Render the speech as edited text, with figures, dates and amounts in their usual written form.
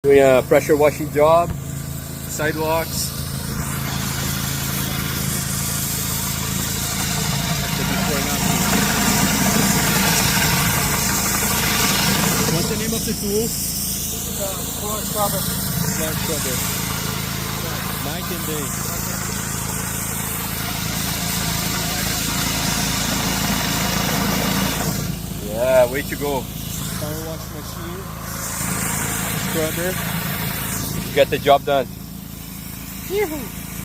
Doing a pressure washing job, sidewalks. The before and after. What's the name of the tool? Floor scrubber. Floor scrubber. Night and day. Yeah, way to go. Power wash machine. Scrubber. Get the job done. Yoo-hoo.